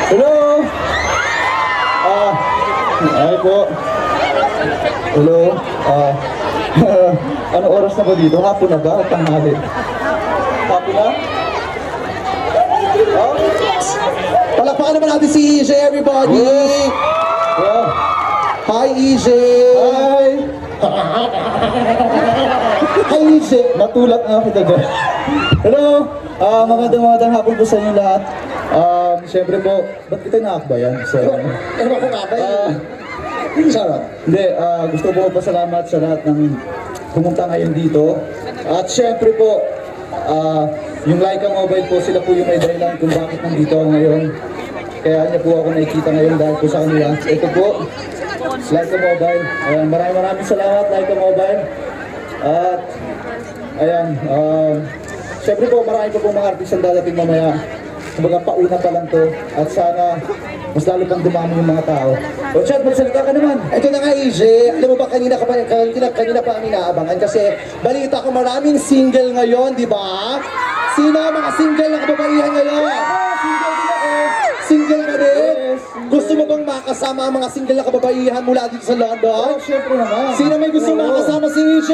Hello? Ay po. Hello? Ano oras na ba dito? Hapon na ba? Tanghali? Hapon na? Palakpakan naman natin si EJ, everybody! Yeah. Hi, EJ! Hi! Hi, EJ! Natulak na kita dyan. Hello! Magandang hapon po sa inyo lahat. Siyempre po, ba't kita naakbayan? So, Ano ba kung abay? Sarap. Hindi, gusto po pasalamat sa lahat ng pumunta ngayon dito. At siyempre po, yung Laika Mobile po, sila po yung may dahilan kung bakit nandito ako ngayon. Kaya niya po ako nakikita ngayon dahil po sa kanila. Ito po, Laika Mobile. Ayan, maraming salamat, Laika Mobile. At, ayan, siyempre po, marami po mga artist ang dadating mamaya. Kumbaga pauna pa lang to. At sana, mas lalo pang dumami yung mga tao. O Chad, magsalita ka naman. Ito na nga, EJ. Alam mo ba, kanina pa kami inaabangan kasi balita ko maraming single ngayon, di ba? Sino ang mga single na kababaihan ngayon? Single din ako. Single ka rin? Yes. Gusto mo bang makasama ang mga single na kababaihan mula dito sa London? Siyempre naman. Sino may gusto makasama si EJ?